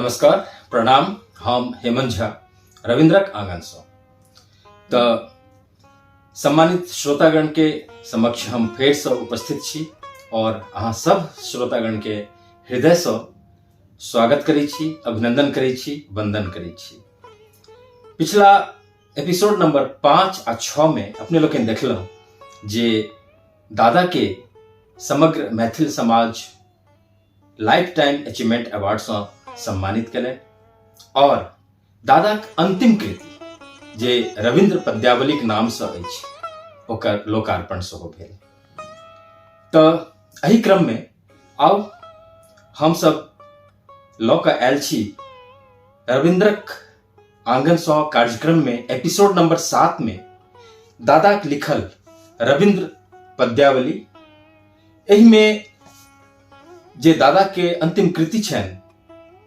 नमस्कार, प्रणाम। हम हेमंत झा रविंद्रक आंगन सो तो सम्मानित श्रोतागण के समक्ष हम फेर से उपस्थित छी और अहाँ सब श्रोतागण के हृदय से स्वागत करै छी, अभिनंदन करै छी, वंदन करै छी। पिछला एपिसोड नंबर 5 आ 6 में अपने लोग देखलहुँ जे दादा के समग्र मैथिल समाज लाइफ टाइम अचीवमेंट अवार्ड से सम्मानित करें और दादा अंतिम कृति जे रविंद्र पद्यावली के नाम से अछि ओकर लोकार्पण सेहो भेल। तो एही क्रम में आओ हम सब लऽ कऽ आयल छी रविंद्रक आंगन सौ कार्यक्रम में एपिसोड नंबर 7 में दादा के लिखल रविंद्र पद्यावली। एही में जे दादा के अंतिम कृति छनि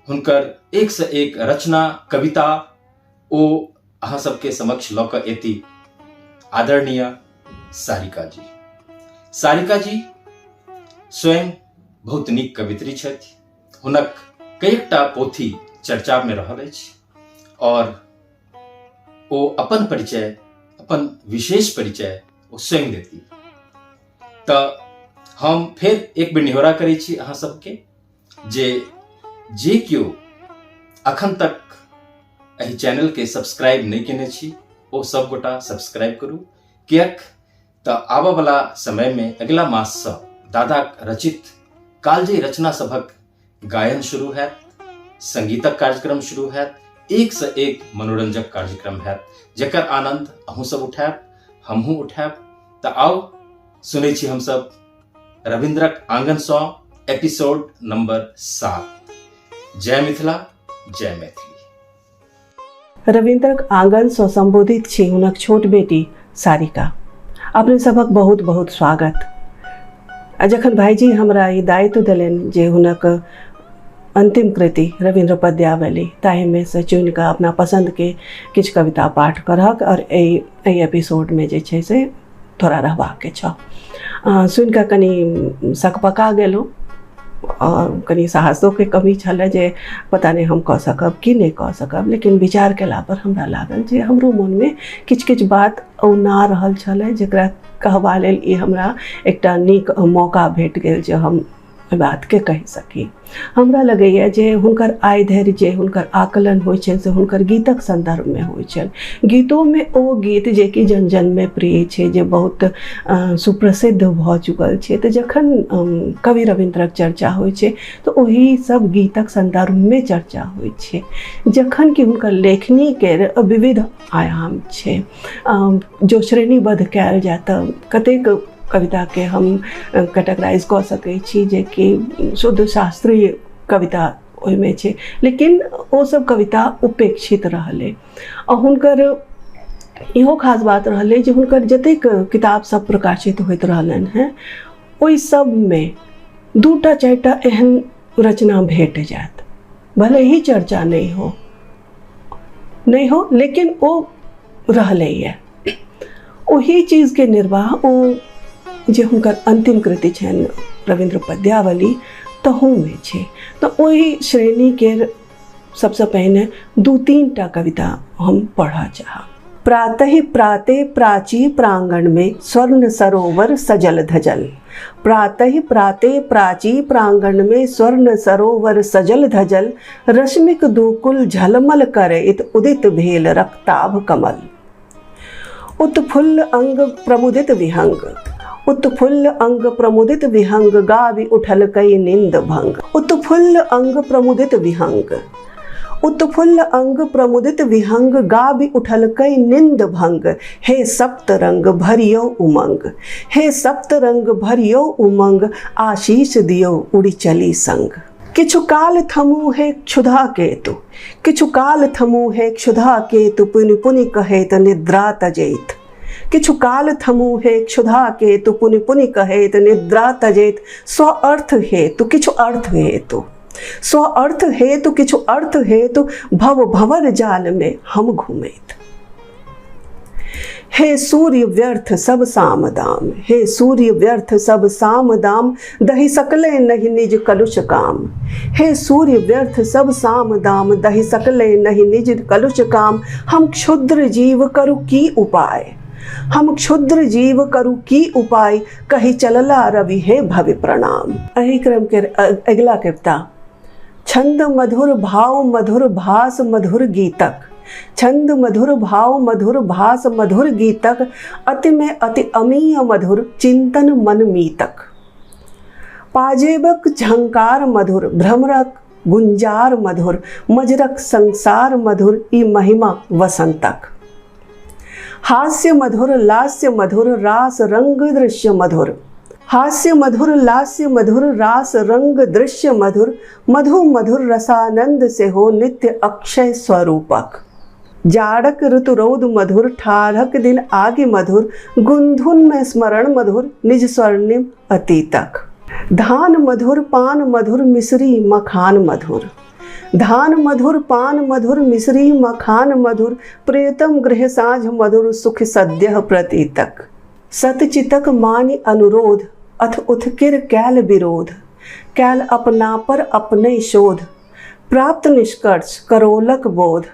हुनकर एक से एक रचना कविता ओ अहाँ सबके समक्ष लऽ कऽ एती आदरणीय सारिका जी। सारिका जी स्वयं बहुत नीक कवित्री छथि। हुनक कईटा पोथी चर्चा में रहल अछि और ओ अपन परिचय, अपन विशेष परिचय ओ स्वयं देती। तऽ हम फिर एक बेर निहोरा करै छी अहाँ सबके जे केओ अखन तक एहि चैनल के सब्सक्राइब नहीं केने छी ओ सब गोटा सब्सक्राइब करू, कियाक तऽ आबऽ वाला समय में अगला मास से दादा रचित कालजयी रचना सभक गायन शुरू हैत, संगीतक कार्यक्रम शुरू हैत, एक से एक मनोरंजक कार्यक्रम हैत जकर आनंद अहूँ सब उठायब, हमहूँ उठायब। तऽ आओ सुनै छी हम सब रविंद्रक आंगन सौ एपिसोड नंबर 7। जय मिथिला, जय मैथिली। रविंद्रक आंगन सौ संबोधित छी हुनक छोट बेटी सारिका। अपने सबक बहुत बहुत स्वागत। जखन भाईजी हमरा ई दायित्व देलनि जे हुनक अंतिम कृति रविंद्र पद्यावली ताहि में से चुनि कऽ अपना पसंद के किछु कविता पाठ करहक और एहि एपिसोड में जे छै से थोड़ा रहबाक छ। सुनि कऽ कनि सकपका गेलहुँ और कनी साहसों के कमी छल जे पता नहीं हम कह सकब कि नहीं कह सकब, लेकिन विचार केला पर हमरा लागल जे हमरो मन में किछ किछ बात औना रहल छल जकरा कहबा लेल ई हमरा एकटा नीक मौका भेट गेल जे हम बात के कहि सकी। हमरा लगैया जे हुनकर आय धैर्य जे हुनकर आकलन होइ छनि से हुनकर गीतक संदर्भ में होइ छनि। गीतों में ओ गीत जे कि जन जन में प्रिय छै, जे बहुत सुप्रसिद्ध भऽ चुकल छै। तऽ जखन कवि रविंद्रक चर्चा होइ छै तऽ ओही सब गीतक संदर्भ में चर्चा होइ छै, जखन कि हुनकर लेखनी के विविध आयाम छै। जो श्रेणीबद्ध कयल जाय तऽ कतेक कविता के हम कैटेगराइज कऽ सकै छी जे कि शुद्ध शास्त्रीय कविता ओहिमे छै, लेकिन ओ सब कविता उपेक्षित रहलै। और हुनकर इहो खास बात रहलै जे हुनकर जतेक किताब सब प्रकाशित होइत रहलनि हैं ओहि सब में 2टा 4टा एहन रचना भेट जायत, भले ही चर्चा नहीं हो लेकिन ओ रहलैए। ओही चीज के निर्वाह ओ जे हुनकर अंतिम कृति छनि रविंद्र पद्यावली तहू में छे। तो ओही श्रेणी के सबसे पहले 2-3टा कविता हम पढ़ा चाहब। प्रातः प्राते प्राची प्रांगण में स्वर्ण सरोवर सजल धजल। प्रातः प्राते प्राची प्रांगण में स्वर्ण सरोवर सजल धजल। रश्मिक दूकुल झलमल करैत उदित भेल रक्ताभ कमल। उत्फुल्ल अंग प्रमुदित विहंग। उत्फुल्ल अंग प्रमुदित विहंग गावि उठल कई निंद भंग। उत्फुल्ल अंग प्रमुदित विहंग। उत्फुल्ल अंग प्रमुदित विहंग गावि उठल कई निंद भंग। हे सप्त रंग भरियो उमंग। हे सप्त रंग भरियो उमंग। आशीष दियो उड़ी चली संग। किछु काल थमू है क्षुधा केतु। किछु काल थमू है क्षुधा केतु। पुनि पुनि कहेत निद्रा तजेत। किछु काल थमू है क्षुधा केतु। पुनि पुनि कहेत निद्रा तजेत। स्व अर्थ हेतु किछु अर्थ हेतु। स्व अर्थ हेतु किछु अर्थ हेतु। भव भंवर जाल में हम घूमेत। हे सूर्य व्यर्थ सब साम दाम, हे सूर्य व्यर्थ सब साम दाम, दही सकले नहीं निज कलुष काम। हे सूर्य व्यर्थ सब साम दाम, दही सकले नहीं निज कलुष काम। हम क्षुद्र जीव करु की उपाय, हम क्षुद्र जीव करु की उपाय, कही चलला रवि हे भवि प्रणाम। अही क्रम के अगला कविता। छंद मधुर भाव मधुर भास मधुर गीतक, छंद मधुर भाव मधुर भास मधुर गीतक, अति में अति अमीय मधुर चिंतन मन मीतक। पाजेबक झंकार मधुर भ्रमरक गुंजार मधुर, मजरक संसार मधुर ई महिमा वसंतक। हास्य मधुर लास्य मधुर रास रंग दृश्य मधुर, हास्य मधुर लास्य मधुर रास रंग दृश्य मधुर, मधु मधुर रसानंद से हो नित्य अक्षय स्वरूपक। जाड़क ऋतु रौद मधुर ठाढ़क दिन आगे मधुर, गुंधुन में स्मरण मधुर निज स्वर्णिम अतीतक। धान मधुर पान मधुर मिश्री मखान मधुर, धान मधुर पान मधुर मिश्री मखान मधुर, प्रियतम गृह साँझ मधुर सुख सद्यः प्रतीतक। सतचितक मानि अनुरोध अथ उत्किर कैल विरोध, कैल अपना पर अपने शोध, प्राप्त निष्कर्ष करोलक बोध।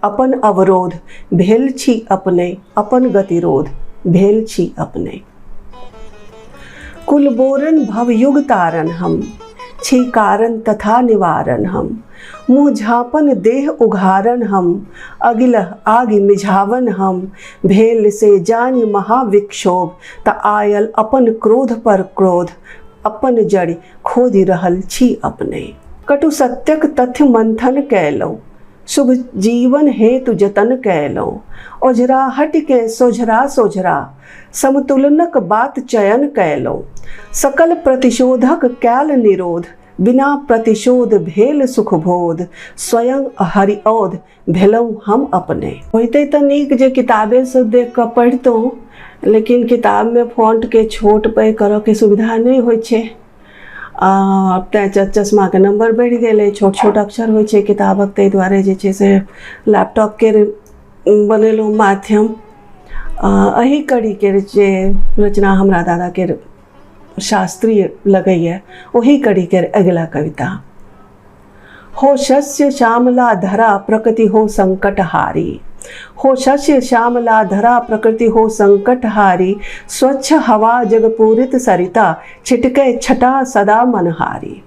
अपन अवरोध भेल छी अपने, अपन गतिरोध भेल छी अपने। कुलबोरन भवयुग तारन हम, छी कारण तथा निवारण हम। मुँह झापन देह उघारन हम, अगिलह आगि मिझावन हम। भेल से जानि महाविक्षोभ, त आयल अपन क्रोध पर क्रोध। अपन जड़ि खोदि रहल छी अपने। कटु सत्यक तथ्य मंथन कैलौ, शुभ जीवन हेतु जतन कैलौ। ओझरा हट के सोझरा सोझरा, समतुलनक बात चयन कैलौ। सकल प्रतिशोधक कैल निरोध, बिना प्रतिशोध भेल सुख बोध। स्वयं हरिऔध भेलौं हम अपने। होइते त नीक जे किताबे से देख कऽ पढ़ितौं, लेकिन किताब में फॉन्ट के छोट पैघ करऽ के सुविधा नहीं होइ छै। तें चश्मा के नंबर बढ़ि गेलै, छोट छोट अक्षर होइ छै किताबक, ताहि दुआरे जे छै से लैपटॉप के बनेलहुँ माध्यम। एही कड़ी के जे रचना हमरा दादा के शास्त्रीय लगैया, वही कड़ी के अगला कविता। हो शस्य श्यामला धरा प्रकृति हो संकट हारी, हो शस्य श्यामला धरा प्रकृति हो संकट हारी। स्वच्छ हवा जगपूरित सरिता, छिटके छटा सदा मनहारी।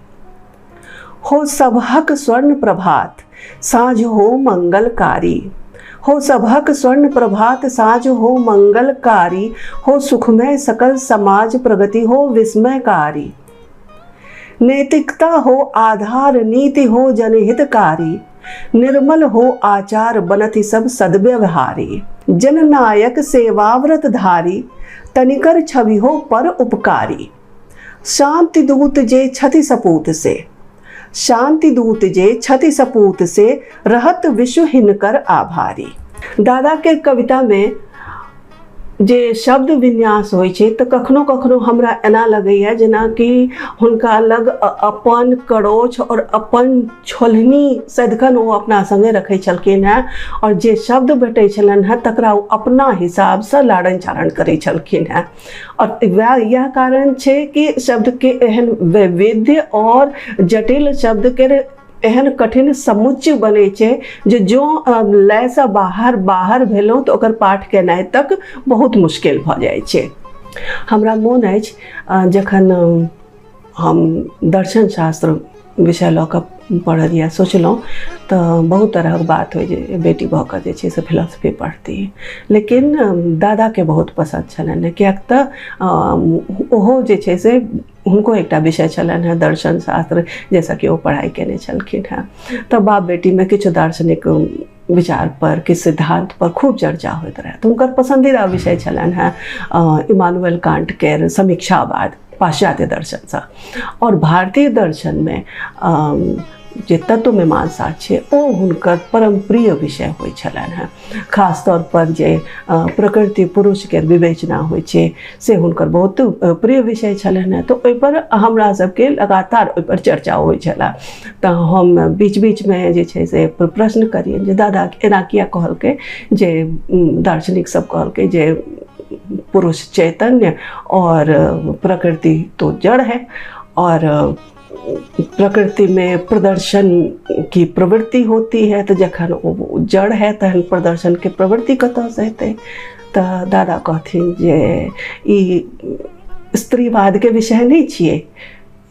हो सभक स्वर्ण प्रभात, साँझ हो मंगलकारी। हो सभक स्वर्ण प्रभात, साँझ हो मंगलकारी। हो सुखमय सकल समाज, प्रगति हो विस्मयकारी। नैतिकता हो आधार, नीति हो जनहितकारी। निर्मल हो आचार, बनति सब सद्व्यवहारी। जननायक सेवाव्रत धारी, तनिकर छवि हो पर उपकारी। शांति दूत जे छति सपूत से, शांति दूत जे छति सपूत से, रहत विश्व हिनकर आभारी। दादा के कविता में जे शब्द विन्यास होइ छै तऽ कखनो कखनो हमरा एना लगैया जेना कि हुनका लग अपन कड़ोछ और अपन छोलनी सदिखन ओ अपना संगे रखै छलखिन हेँ, और जे शब्द भेटै छलनि हेँ तकरा ओ अपना हिसाबसँ लाड़न चारण करै छलखिन हेँ। और यह कारण छै कि शब्द के एहन वैविध्य और जटिल शब्द के एहन कठिन समुच्चय बने छै जे जो लय से बाहर भेलहुँ तऽ ओकर पाठ केनाइ तक बहुत मुश्किल भऽ जाइ छै। हमरा मोन अछि जखन हम दर्शन शास्त्र विषय लऽ कऽ पढ़लियै, सोचलहुँ तऽ बहुत तरहक बात होइ जे बेटी भऽ कऽ जे छै से फिलॉसफी पढ़ती, लेकिन दादाके बहुत पसंद छलनि, किएक तऽ ओहो जे छै से हुनको एकटा विषय छलनि हेँ दर्शन शास्त्र, जैसा कि ओ पढ़ाई केने छलखिन हेँ। तऽ बाप बेटीमे किछु दार्शनिक विचार पर, किछु सिद्धांत पर खूब चर्चा होइत रहै। तऽ हुनकर पसंदीदा विषय छलनि हेँ इमानुएल कांट केर समीक्षावाद पाश्चात्य दर्शन से। और भारतीय दर्शन में जे तत्वमीमांसा छै ओ हुनकर परम प्रिय विषय होइ छलनि हेँ। खास तौर पर जे प्रकृति पुरुष के विवेचना होइ छै से हुनकर बहुत प्रिय विषय छलनि हेँ। तो ओहिपर हमरा सबके लगातार ओहिपर चर्चा होइ छलै। तऽ हम बीच बीचमे जे छै से प्रश्न करियनि जे दादा एना किया कहलकै, जे दार्शनिक सब कहलकै जे पुरुष चैतन्य और प्रकृति तो जड़ है, और प्रकृति में प्रदर्शन की प्रवृत्ति होती है, तो जखन वो जड़ है तहन प्रदर्शन के प्रवृत्ति कतऽ से हेतै। तऽ दादा कहथिन जे ई स्त्रीवाद के विषय नहीं छियै,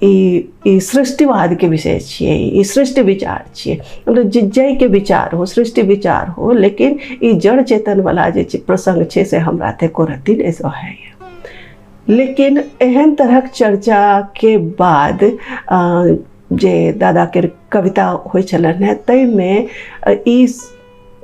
ई सृष्टिवाद के विषय छियै, ई सृष्टि विचार छियै। मतलब जय के विचार हो, सृष्टि विचार हो, लेकिन ई जड़ चेतन वाला जे प्रसंग छै से हमरा ते कोरती ऐसा है। लेकिन एहन तरहक चर्चा के बाद जे दादा के कविता होइ छलनि हेँ ताहिमे ई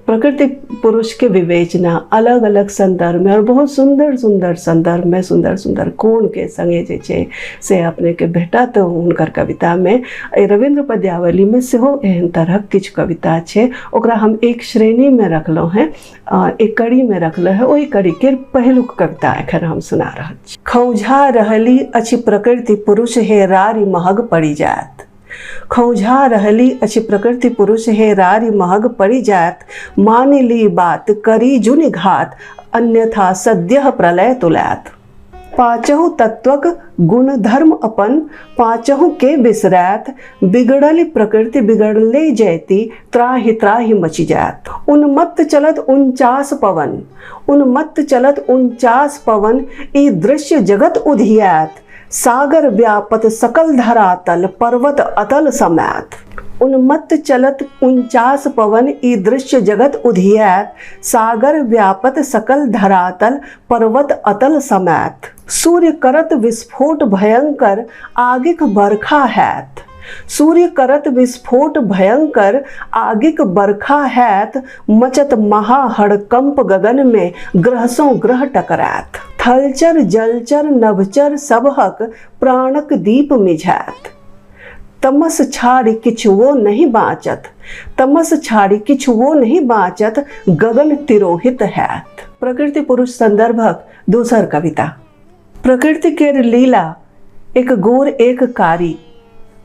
प्रकृति पुरुष के विवेचना अलग अलग संदर्भ में और बहुत सुंदर सुंदर संदर्भ में, सुंदर सुंदर कोण के संगे जे छै से अपने के भेटत हुनकर कविता में। रविंद्र पद्यावली में सेहो एहन तरहक किछु कविता छै, ओकरा हम एक श्रेणी में रखलहुँ हैं, एक कड़ी में रखलहुँ हैं। ओहि कड़ी के पहिलुक कविता एखन हम सुना रहल छी। खौझा रहली अछि प्रकृति पुरुष हे रारी महग पड़ि जायत। खौझा रहली अछि प्रकृति पुरुष हे रारी महग पड़ि जायत। मान ली बात करी जुनि घात, अन्यथा सद्यः प्रलय तुलैत। पाँचहु तत्वक गुण धर्म अपन, पाँचहु के बिसरैत। बिगड़ल प्रकृति बिगड़ले जैती, त्राहि त्राहि मचि जायत। उन्मत्त चलत 49 पवन, उन्मत्त चलत 49 पवन, ई दृश्य जगत उधियैत। सागर व्यापत सकल धरातल, पर्वत अतल समैत। उन्मत्त चलत 49 पवन, ई दृश्य जगत उधियैत। सागर व्यापत सकल धरातल, पर्वत अतल समैत। सूर्य करत विस्फोट भयंकर, आगिक बरखा हैत। सूर्य करत विस्फोट भयंकर, आगिक बरखा हैत। मचत महाहड़कंप गगन में, ग्रहसों ग्रह टकरैत। थलचर जलचर नभचर सबहक, प्राणक दीप मिझैत। तमस छाड़ि किछु वो नहीं बाँचत, तमस छाड़ि किछु वो नहीं बाँचत। गगन तिरोहित हैत। प्रकृति पुरुष संदर्भक दोसर कविता। प्रकृति केर लीला एक गोर एक कारी,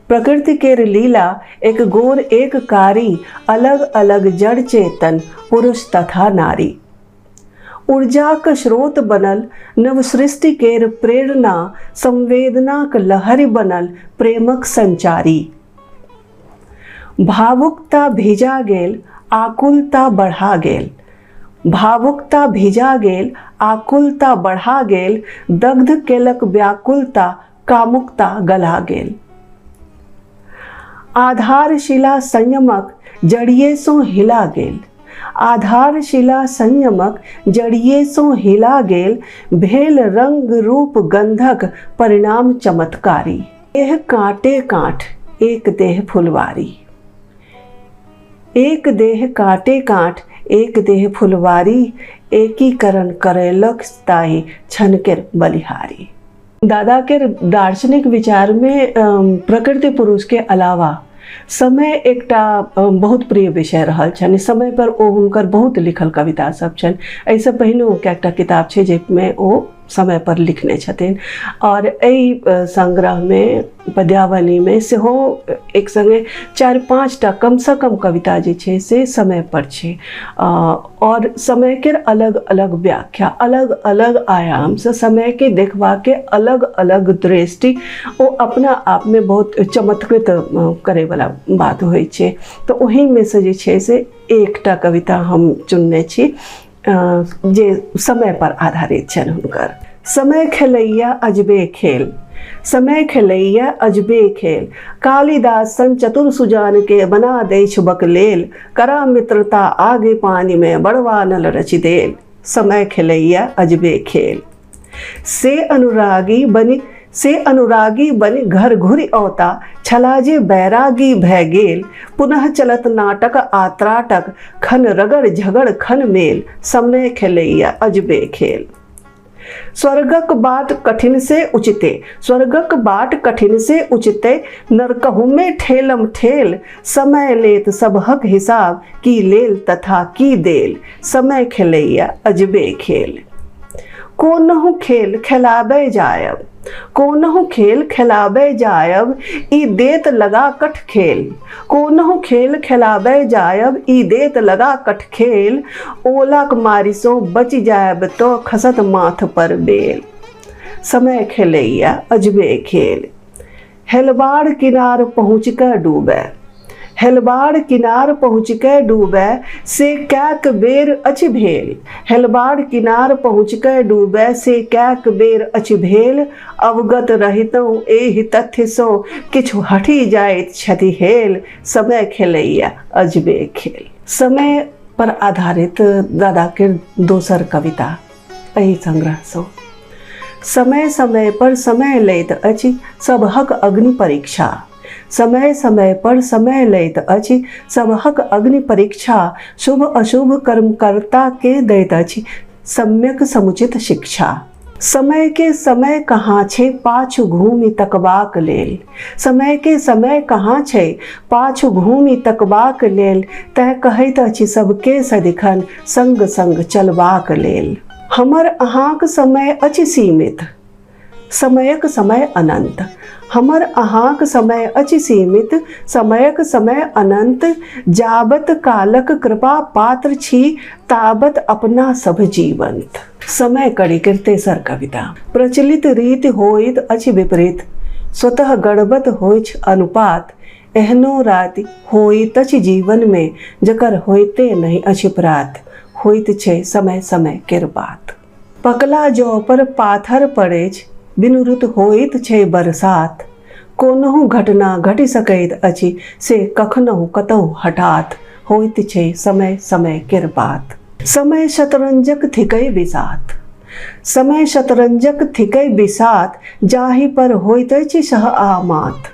प्रकृति केर लीला एक गोर एक कारी। अलग अलग जड़ चेतन पुरुष तथा नारी। ऊर्जाक स्रोत बनल नव सृष्टि केर प्रेरणा, संवेदनाक लहरी बनल प्रेमक संचारी। भावुकता भिजा गेल, आकुलता बढ़ा गेल। भावुकता भिजा गेल, आकुलता बढ़ा गेल। दग्ध केलक व्याकुलता, कामुकता गला गेल। आधारशिला संयमक जड़िए सो हिला गेल। आधारशिला संयमक जड़िए सो हिला गेल। भेल रंग रूप गंधक परिणाम चमत्कारी। देह कांटे कांठ, एक देह फुलवारी। एक देह कांटे कांठ, एक देह फुलवारी। एकीकरण करेलक ताहि छनकेर बलिहारी। दादा के दार्शनिक विचार में प्रकृति पुरुष के अलावा समय एकटा बहुत प्रिय विषय रहल छनि। समय पर ओ हुनकर बहुत लिखल कविता सब छनि। एहिसँ पहिने एकटा किताब छै जाहिमे ओ समय पर लिखने छथिन, और एहि संग्रह में पद्यावली में सेहो एक संगे 4-5टा कम से कम कविता जे छै से समय पर छै, और समय के अलग अलग व्याख्या, अलग अलग आयाम से समय के देखबा के अलग अलग दृष्टि ओ अपना आप में बहुत चमत्कृत करे वाला बात होइ छै। तो ओही में से जे छै से एकटा कविता हम चुनने छी जे समय पर आधारित छनि हुनकर। समय खेलैया अजबे खेल, समय खेलैया अजबे खेल। कालिदास सन चतुर सुजान के बना दै छुबक लेल। करा मित्रता आगे पानी में बड़वा नल रचि देल। समय खेलैया अजबे खेल। से अनुरागी बनि घर घुरि औता। छला जे बैरागी भय गेल। पुनः चलत नाटक आत्राटक। खन रगड़ झगड़ खन मेल। समय खेलैया अजबे खेल। स्वर्गक बाट कठिन से उचिते, स्वर्गक बाट कठिन से उचिते, नरकहु में ठेलम ठेल, समय लेत सबहक हिसाब, की लेल तथा की देल, समय खेलैया अजबे खेल। कोनहु खेल खिलाबे जायब, कोनहु खेल खिलाबे जायब, ई देत लगा कठ खेल, कोनहु खेल खिलाबे जायब, ई देत लगा कठ खेल, ओलाक मारिसों बच जायब तो खसत माथ पर बेल। समय खेलैया अजबे खेल। हेलबाड़ किनार पहुँच कर डूबे, हेलबाड़ किनार पहुँच के डूबे, से कैक बेर अछि भेल, हेलबाड़ किनार पहुँच के डूबे, से कैक बेर अछि भेल, अवगत रहितौं एहि तथ्य सो, किछु हटि जाइत छथि हेल, समय खेलैया अजबे खेल। समय पर आधारित दादा के दोसर कविता एहि संग्रह सो। समय समय पर समय लैत अछि सबहक अग्नि परीक्षा, समय समय पर समय लैत अछि सबहक अग्नि परीक्षा, शुभ अशुभ कर्मकर्ता के दैत अछि सम्यक समुचित शिक्षा। समय के समय कहाँ छै पाछू घूमि तकबाक लेल, समय के समय कहाँ छै पाछू घूमि तकबाक लेल, तय कहैत अछि सबके सदिखन संग संग चलबाक लेल। हमर अहाँक समय अछि सीमित, समयक समय अनंत, हमर अहाँक समय अछि सीमित, समयक समय अनंत, जाबत कालक कृपा पात्र छी, ताबत अपना सब जीवंत। समय कड़ी के तेसर कविता। प्रचलित रीति होइत अछि विपरीत, स्वतः गड़बत होइछ अनुपात, एहनो राति होइत अछि जीवन में, जकर होइते नहीं अछि प्रात, होइत छै समय समय केर बात। पकला जौ पर पाथर पड़ैछ, बिनु ऋतु होइत छै बरसात, कोनहु घटना घटि सकैत अछि से कखनहु कतहु हठात, होइत छै समय समय केर बात। समय शतरंजक थिकै बिसात, समय शतरंजक थिकै बिसात, जाहि पर होइत अछि शह आ मात,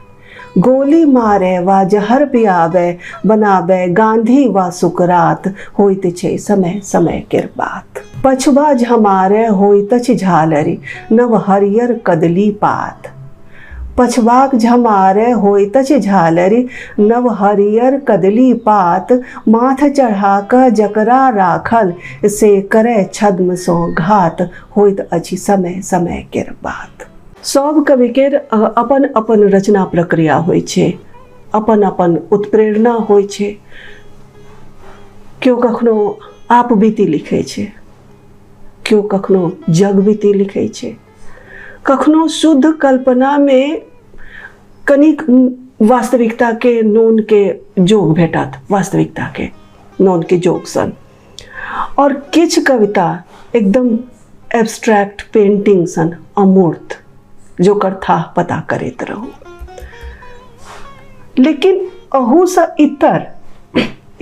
गोली मारे वा जहर पियाबे, बनाबे गांधी वा सुकरात, होइत छै समय समय केर बात। पछुआ झमारे होइत अछि झालरि, नव हरियर कदली पात, पछबाक झमारे होइत अछि झालरि, नव हरियर कदली पात, माथ चढ़ा क जकरा राखल, से करे छद्म सो घात, होइत अछि समय समय केर बात। सब कवि केर अपन अपन रचना प्रक्रिया होइ छै, अपन अपन उत्प्रेरणा होइ छै। केओ कखनो आप बीती लिखै छै, केओ कखनो जग बीती लिखै छै, कखनो शुद्ध कल्पना में कनिक वास्तविकता के नोन के जोग भेटत, वास्तविकता के नोन के जोग सन, और किछ कविता एकदम एब्स्ट्रैक्ट पेंटिंग सन अमूर्त, जोकर था पता करैत रहू। लेकिन अहू सँ इतर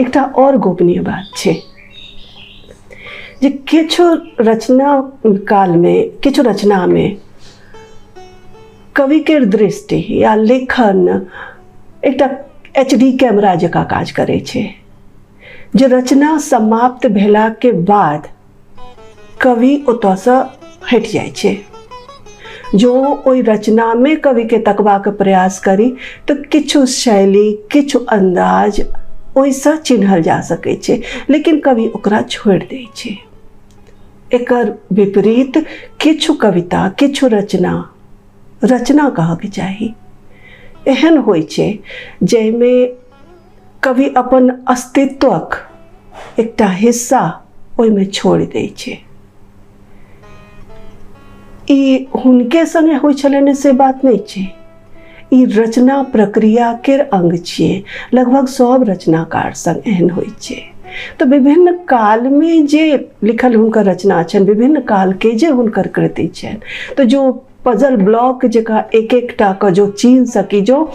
एकटा और गोपनीय बात छै जे किछु रचना काल में, किछु रचना में कवि केर दृष्टि या लेखन एकटा HD कैमरा जकाँ काज करै छै, जे रचना समाप्त भेला के बाद कवि ओतऽ सँ हटि जाइ छै। जो ओई रचना में कवि के तकबाक प्रयास करी तो किछु शैली, किछु अंदाज ओइसँ चिन्हल जा सकै छै, लेकिन कवि ओकरा छोड़ि दै छै। एकर विपरीत किछु कविता, किछु रचना कहके चाही, एहन होइ छै जाहिमे कवि अपन अस्तित्वक एकटा हिस्सा ओहिमे छोड़ि दै छै। ई हुनके संगे होइ छलनि से बात नहीं छै, ई रचना प्रक्रिया केर अंग छियै। लगभग सब रचनाकार संग एहन होइ छै। तो विभिन्न काल में जे लिखल हुनकर रचना छनि, विभिन्न काल के जे हुनकर कृति छनि, तो जो पजल ब्लॉक जकाँ एक एकटा का जो चीन सकी, जो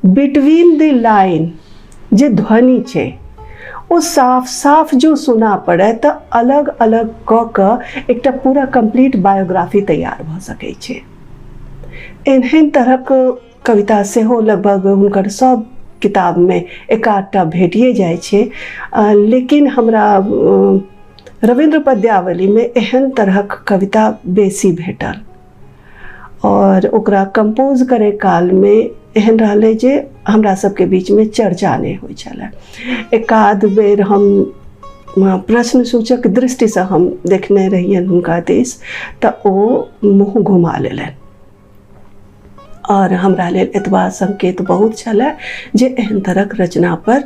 बिटवीन द लाइन जे ध्वनि छै वो साफ साफ जो सुना पड़े तो अलग अलग क एकटा पूरा कंप्लीट बायोग्राफी तैयार भ सकै छै। एहन तरहक कविता सेहो लगभग हुनकर सब किताब में एकाधटा भेटिए जाइ छै। लेकिन हमरा रविंद्र पद्यावली में एहन तरहक कविता बेसी भेटल और ओकरा कंपोज करे काल में एहन रहले जे हमरा सबके बीच में चर्चा नहीं होइ छलै। एकाध बेर हम प्रश्न सूचक दृष्टि से हम देखने रहियन हुनका दिस तऽ ओ मुँह घुमा लेलनि और हमरा लेल एतबा संकेत बहुत छलै जे एहन तरहक रचना पर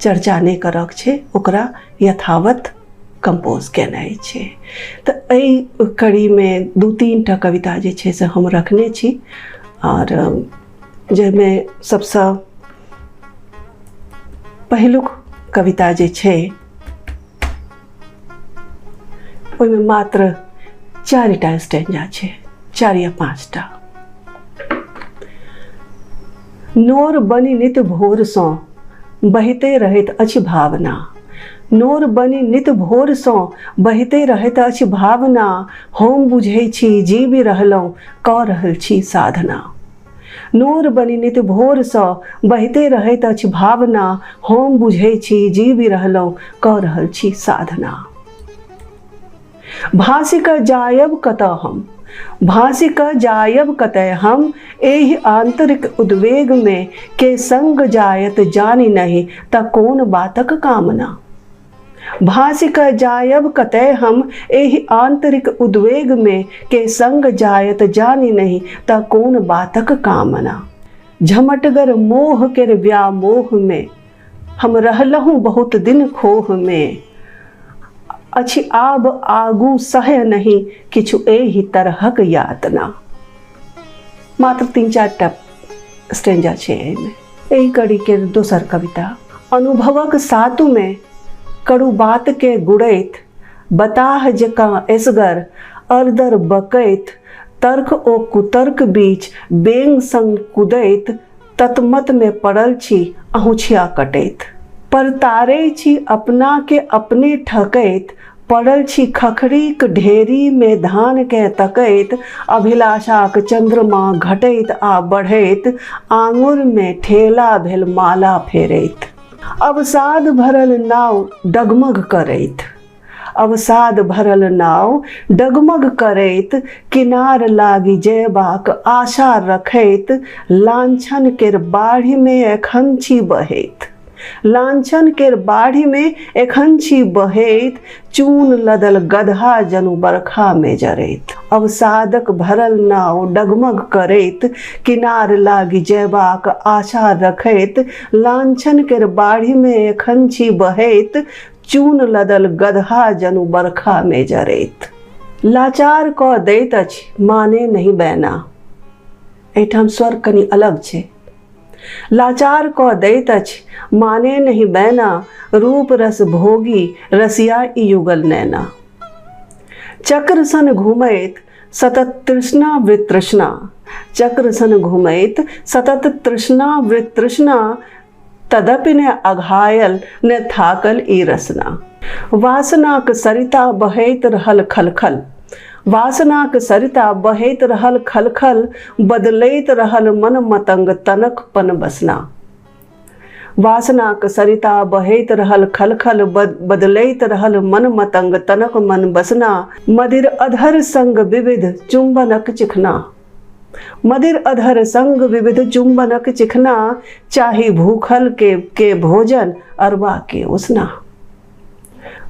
चर्चा नहीं करक छै, ओकरा यथावत कंपोज केनाइ छै। तऽ एहि कड़ी में 2-3 टा कविता जे छै से हम रखने छी और जाहिमे सबसँ पहिलुक कविता जे छै ओहिमे मात्र 4 टा स्टैंजा छै, 4 या 5 टा। नोर बनि नित भोर सँ बहिते रहैत अछि भावना, नोर बनि नित भोर सँ बहिते रहैत अछि भावना, हम बुझै छी जीवि रहलहुँ कऽ रहल छी साधना। नोर बनि नित भोर सँ बहिते रहैत अछि भावना, हम बुझै छी जीवि रहलहुँ कऽ रहल छी साधना। भासि कऽ जायब कतऽ हम, भासि कऽ जायब कतय हम, एहि आंतरिक उद्वेग में के संग जायत जानि नहीं त कोन बातक कामना। भासि कऽ जायब कतय हम, एहि आंतरिक उद्वेग में के संग जायत जानि नहीं त कोन बातक कामना। झमटगर मोह केर व्यामोह में हम रहलहुँ बहुत दिन खोह में, अछि आब आगू सह नहीं किछु एहि तरहक यातना। मात्र 3-4 टा स्टैंजा छै एहिमे। एहि कड़ी के दोसर कविता। अनुभवक सातु में कड़ू बात के गुड़ैत, बताह जकाँ एसगर अरदर बकैत, तर्क ओ कुतर्क बीच बेंग संग कुदैत, ततमत में पड़ल छी अहुछिया कटैत। पर तारै छी अपना के अपने ठकैत, पड़ल छी खखरीक ढेरी में धान के तकैत, अभिलाषाक चंद्रमा घटैत आ बढ़ैत, आंगुर में ठेला भेल माला फेरैत। अवसाद भरल नाव डगमग करैत, अवसाद भरल नाव डगमग करैत, किनार लागी जयबाक आशा रखैत, लांछन केर बाढ़ि में एखन छी बहैत, लांछन केर बाढ़ि में एखन छी बहैत, चून लदल गदहा जनु बरखा में जरैत। अवसादक भरल नाव डगमग करैत, किनार लागी जयबाक आशा रखैत, लांछन केर बाढ़ि में एखन छी बहैत, चून लदल गदहा जनु बरखा में जरैत। लाचार कऽ दैत अछि माने नहीं बैना, एहिठाम स्वर कनि अलग छै। लाचार कऽ दैत अछि माने नहीं बैना, रूप रस भोगी रसिया ई युगल नैना। चक्र सन घुमैत सतत तृष्णा वृत तृष्णा, चक्र सन घुमैत सतत तृष्णा वृत तृष्णा, तदपि ने अघायल ने थाकल ई रसना। वासनाक सरिता बहैत रहल खलखल, वासनाक सरिता बहैत रहल खलखल, बदलैत रहल मन मतंग तनक पन बसना। वासनाक सरिता बहैत रहल खलखल, बदलैत रहल मन मतंग तनक मन बसना। मदिर अधर संग विविध चुंबनक चिखना, मदिर अधर संग विविध चुंबनक चिखना, चाही भूखल के भोजन अरवा के उसना।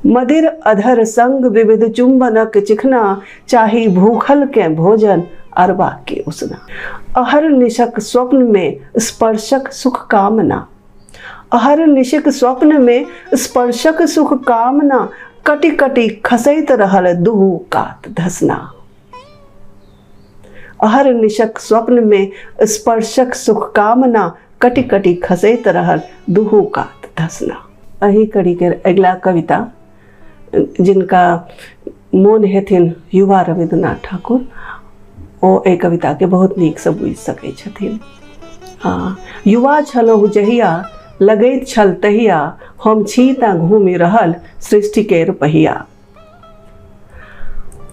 मदिर अधर संग विविध चुंबनक चिखना, चाही भूखल के भोजन अरवा के उसना। अहर निशक स्वप्न में स्पर्शक सुख कामना, अहर निशक स्वप्न में स्पर्शक सुख कामना, कटी कटी खसैत रहल दुहु कात धसना। अहर निशक स्वप्न में स्पर्शक सुख कामना, कटी कटी खसैत रहल दुहु कात धसना। एही कड़ी के अगला कविता जिनका मोन हेथिन युवा रविन्द्रनाथ ठाकुर, ओ एहि कविता के बहुत नीक से बुझि सकै छथिन। युवा छलहुँ जहिया लगैत छल तहिया, हम छी ता घूमि रहल सृष्टि केर पहिया।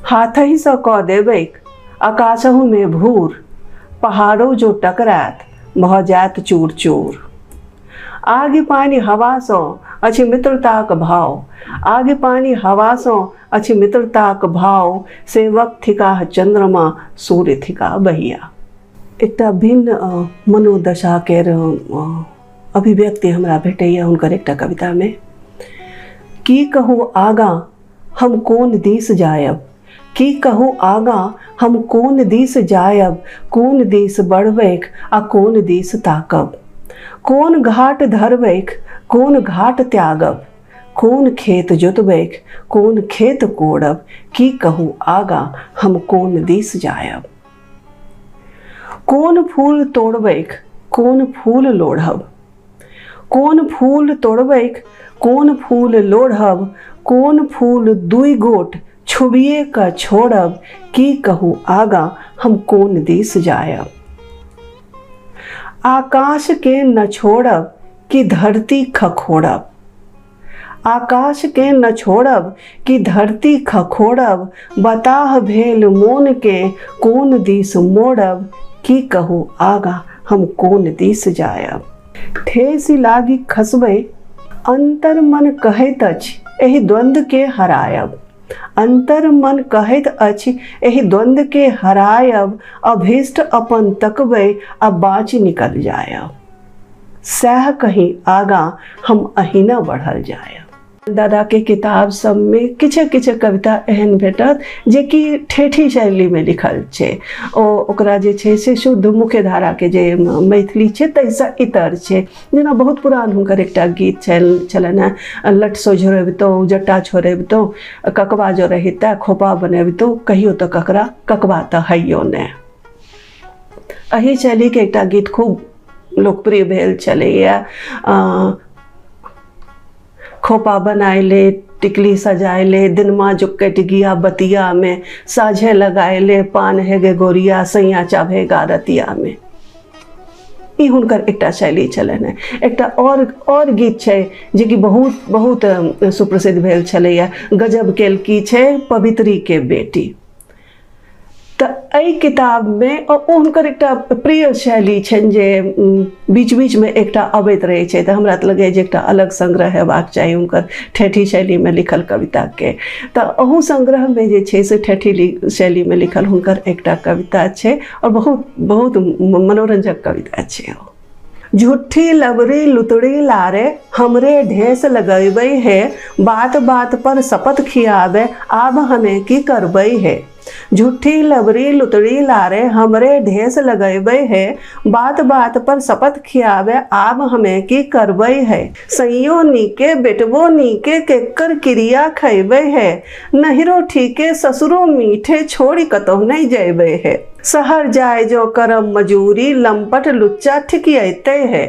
हाथहि सँ कऽ देबैक आकाशहु में भूर, पहाड़ो जो टकरात भऽ जायत चूर चूर। आगि पानि हवा सँ अछि मित्रताक भाव, आगे पानी हवा सो अछि मित्रताक भाव, सेवक थिका चंद्रमा सूर्य थिका बहिया। एकटा भिन्न मनोदशा केर अभिव्यक्ति हमरा भेटैया हुनकर एकटा कविता में। की कहू आगा हम कोन दिस जायब, की कहू आगा हम कोन दिस जायब, cone this बढ़बैक uh cone this ताकब, कोन घाट धरबैक कोन घाट त्यागब, कोन खेत जोतबैक कोन खेत कोड़ब, की कहू आगा हम कोन दिस जायब। कोन फूल तोड़बैक कोन फूल लोढ़ब, कोन फूल तोड़बैक कोन फूल लोढ़ब, कोन फूल दुई गोट छुबिए का छोड़ब, की कहू आगा हम कोन दिस जायब। आकाश के न छोड़ब कि धरती खखोड़ब, आकाश के न छोड़ब कि धरती खखोड़ब, बताह भेल मोन के कोन दिस मोड़ब, की कहू आगा हम कोन दिस जायब। ठेस लागी खसबै अंतर मन कहैत अछि एहि द्वंद्व के हरायब, अंतर मन कहैत अछि एहि द्वंद्व के हरायब, अभीष्ट अपन तकबै आ बाँचि निकल जायब, सह कहीं आगा हम अहिना बढ़ल जायब। दादा के किताब सब में किछु किछु कविता एहन भेटत जे कि ठेठी शैली में लिखल छै, ओकरा जे छै से शुद्ध मुख्य धारा के जे मैथिली छै तैसा इतर छै। जेना बहुत पुरान हुनकर एकटा गीत छलनि हैं, लट सोझरेबतौ जट्टा छोड़ेबतौ, ककबा जो रहिता खोपा बनेबतौ, कहियो तो ककरा ककबा तो हैयो ने। एही शैली के एकटा गीत खूब लोकप्रिय भेल छलैया, खोपा बनाए ले टिकली सजाए ले, दिनमा जो कट गया बतिया में, साझे लगाए ले पान है गे गोरिया, सैया चाभेगा रतिया में। ई हुनकर एकटा शैली छलनि हैं। एकटा और गीत छै जे कि बहुत बहुत सुप्रसिद्ध भेल छलैया, गजब केलकी छै पवित्री के बेटी। तो एहि किताब में हुनकर एकटा प्रिय शैली छनि जे बीच बीच में एकटा अबैत रहै छै, तो हमरा लगे जे एकटा अलग संग्रह हेबाक चाही हुनकर ठेठी शैली में लिखल कविता के। तो अहू संग्रह में जे छै से ठेठी शैली में लिखल हुनकर एकटा कविता छै और बहुत बहुत मनोरंजक कविता छै। झूठी लबरी लुतड़ी लारे हमरे ढेस लगेबै है, बात बात पर शपथ खियाबे आब हमें की करबै है। झूठी लबरी लुतड़ी लारे हमरे ढेस लगेबै है, बात बात पर शपथ खियाबे आब हमें की करबै है। सैयो नीके बेटबो नीके केकर क्रिया खैबै है, नहिरो ठीके ससुरो मीठे छोड़ी कतहु नहीं जेबै है। शहर जाय जो करब मजूरी लंपट लुच्चा ठिकियते है,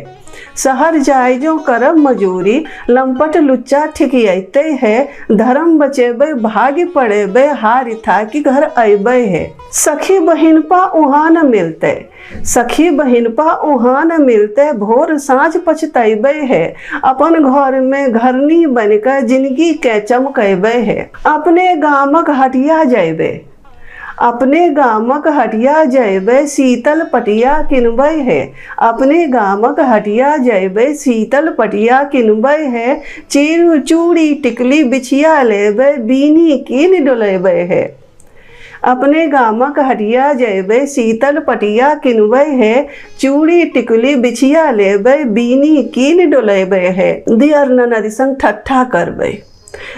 शहर जाय जो करब मजूरी लंपट लुच्चा ठिकियते है। धर्म बचेबै भाग्य पड़ेबै हारि था कि घर अयबै है। सखी बहिन पा उहाँ न मिलते, सखी बहिन पा उहाँ न मिलते, भोर साँझ पछतैबै है। अपन घर में घरनी बनकर जिंदगी के चमकैबै है। अपने गामक हटिया जैबै, अपने गामक हटिया जैबै शीतल पटिया किनबै है। अपने गामक हटिया जैबै शीतल पटिया किनबै है। चीर चूड़ी टिकली बिछिया लेबै बीनी कीन डोलेबै है। अपने गामक हटिया जैबै शीतल पटिया किनबै है। चूड़ी टिकली बिछिया लेबै बीनी कीन डोलेबै है। दियर ननद संग ठट्ठा करबै,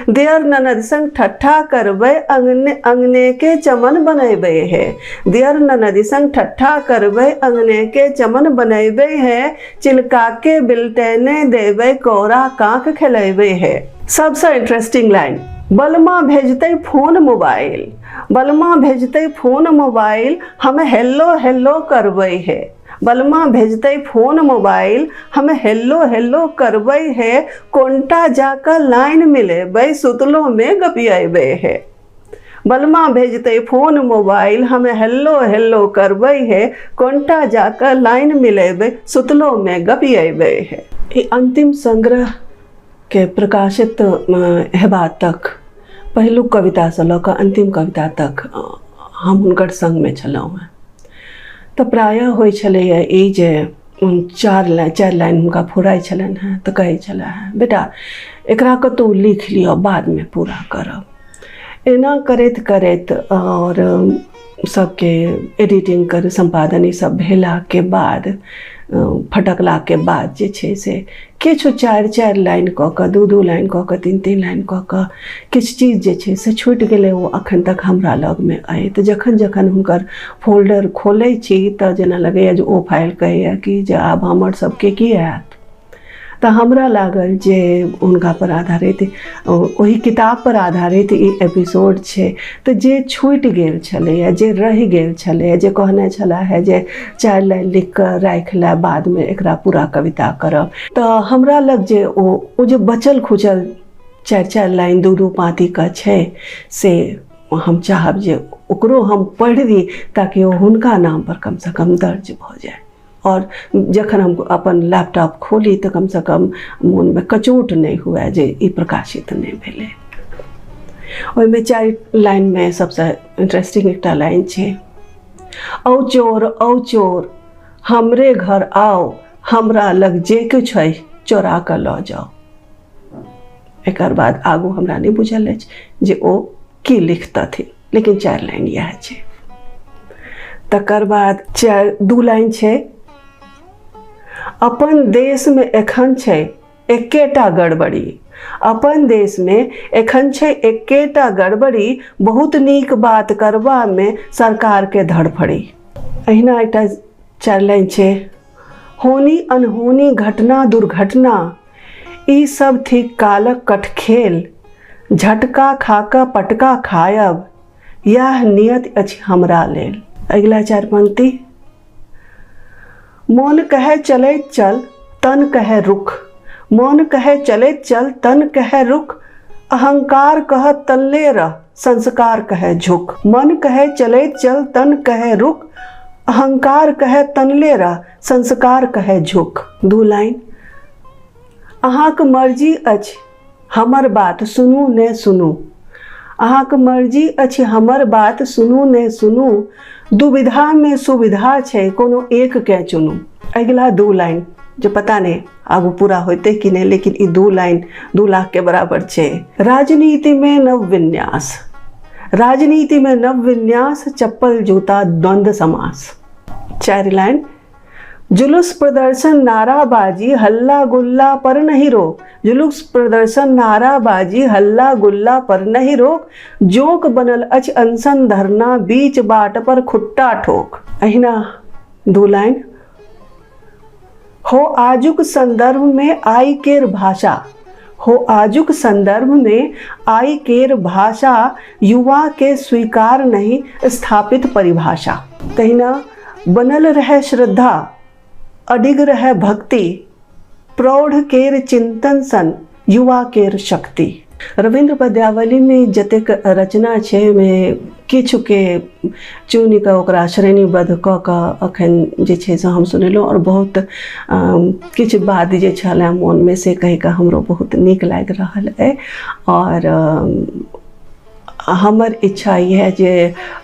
दियर ननद संग ठट्ठा करबै अंगने अंगने के चमन बनैबै है। दियर ननद संग ठट्ठा करबै अंगने के चमन बनैबै है। चिलका के बिलटेने देबै कोरा कांख खेलैबै है। सबसे इंटरेस्टिंग लाइन, बलमा भेजतै फोन मोबाइल, बलमा भेजतै फोन मोबाइल हम हेलो हेलो करबै है। बलमा भेजतै फोन मोबाइल हम हेलो हेलो करबै है। कोंटा जाकर लाइन मिलेबै सुतलो में गपियेबै है। बलमा भेजतै फोन मोबाइल हम हेलो हेलो करबै है। कोंटा जाकर लाइन मिलेबै सुतलो में गपियेबै है। ई अंतिम संग्रह के प्रकाशित हेबा तक पहिलुक कविता से लऽ कऽ अंतिम कविता तक हम हुनकर संग में छलहुँ हैं। तो प्रायः होइ छलैया ई जे चार लाइन हुनका फुराइ छलनि हेँ तऽ कहै छलै हेँ, बेटा एकरा कतहु लिख लिअ, बादमे पूरा करब। एना करैत करैत और सबके एडिटिंग कर संपादन ई सब भेलाके बाद फटकलाके बाद जे छै से किछु 4-4 लाइन कऽ कऽ 2-2 लाइन कऽ कऽ 3-3 लाइन कऽ कऽ किछु चीज जे छै से छुटि गेलै, ओ एखन तक हमरा लगमे अइ। तऽ जखन जखन हुनकर फोल्डर खोलै छी तऽ जेना लगैए जे ओ फाइल कहैए कि जे आब हमर सबके की हैत। तऽ हमरा लागल जे हुनका पर आधारित ओही किताब पर आधारित ई एपिसोड छै। तऽ जे छूटि गेल छलैए, जे रहि गेल छलैए, जे कहने छला है जे 4 लाइन लिख कऽ राखि लै, बादमे एकरा पूरा कविता करब, तऽ हमरा लग जे ओ जे बचल खुचल 4-4 लाइन 2-2 पाँति का छै से हम चाहब जे ओकरो हम पढ़ि दी, ताकि ओ हुनका नाम पर कम से कम दर्ज भऽ जाए। और जखन हम अपन लैपटॉप खोली तऽ कम से कम मोनमे कचोट नहीं हुआ जे ई प्रकाशित नहीं भेलै। ओहिमे 4 लाइनमे सबसे इंटरेस्टिंग एकटा लाइन छै, औ चोर हमरे घर आओ, हमरा लग जे किछु है चोरा कऽ लऽ जाओ। एकर बाद आगू हमरा नहीं बुझल अछि जे ओ की लिखतथिन, लेकिन 4 लाइन इएह छै। तकर बाद 2 लाइन छै, अपन देश में एखन छै एकेटा गड़बड़ी, अपन देश में एखन छै एकेटा गड़बड़ी, बहुत नीक बात करबा में सरकार के धड़फड़ी। अहिना एकटा 4 लाइन छै, होनी अनहोनी घटना दुर्घटना, ई सब थी कालक कटखेल, झटका खाका पटका खायब, यह नियत अछि हमरा लेल। अगला 4 पंक्ति, मोन कहे चलैत चल तन कहे रुख, मोन कहे चलैत चल तन कहे रुख, अहंकार कह तल्ले रह संस्कार कहे झुक। मन कहे चलैत चल तन कहे रुख, अहंकार कहे तनले रह संस्कार कहे झुक। 2 लाइन, अहाँक मर्जी अछि हमर बात सुनू ने सुनू, अहाँक मर्जी अछि हमर बात सुनू ने सुनू, दुविधा में सुविधा छै कोनो एक के चुनू। अगला 2 लाइन जो पता नहीं आगू पूरा होते कि नहीं, लेकिन ये 2 लाइन 2 लाख के बराबर छे। राजनीति में नव विन्यास, राजनीति में नव विन्यास, चप्पल जूता द्वंद्व समास। 4 लाइन, जुलूस प्रदर्शन नाराबाजी हल्ला गुल्ला पर नहीं रोक, जुलूस प्रदर्शन नाराबाजी हल्ला गुल्ला पर नहीं रोक, जोक बनल अछि अनशन धरना, बीच बाट पर खुट्टा ठोक। अहिना 2 लाइन, हो आजुक संदर्भ में आई केर भाषा, हो आजुक संदर्भ में आई केर भाषा, युवा के स्वीकार नहीं स्थापित परिभाषा। तहिना बनल रहे श्रद्धा, अडिग रहे भक्ति, प्रौढ़ केर चिंतन सन युवा केर शक्ति। रविंद्र पद्यावली में जतेक रचना छै में किछु के चुनि कऽ ओकरा श्रेणीबद्ध कऽ कऽ अखन जे छै से हम सुनेलहुँ, और बहुत किछु बात जे छलै मोन में से कहि कऽ हमरो बहुत नीक लागि रहल अइ। और हमर इच्छा यह जे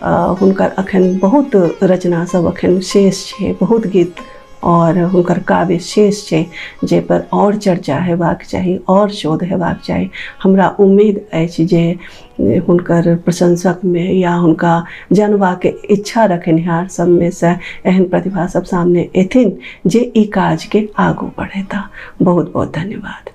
हुनकर अखन बहुत रचना सब अखन शेष छै, बहुत गीत और हुनकर काव्य शेष छै जे पर और चर्चा हेबाक चाही, और शोध हेबाक चाही। हमरा उम्मीद अछि जे हुनकर प्रशंसक में या हुनका जानबाक इच्छा रखनिहार सब में से एहन प्रतिभा सब सामने एथिन जे ई काज के आगू बढ़ेता। बहुत बहुत धन्यवाद।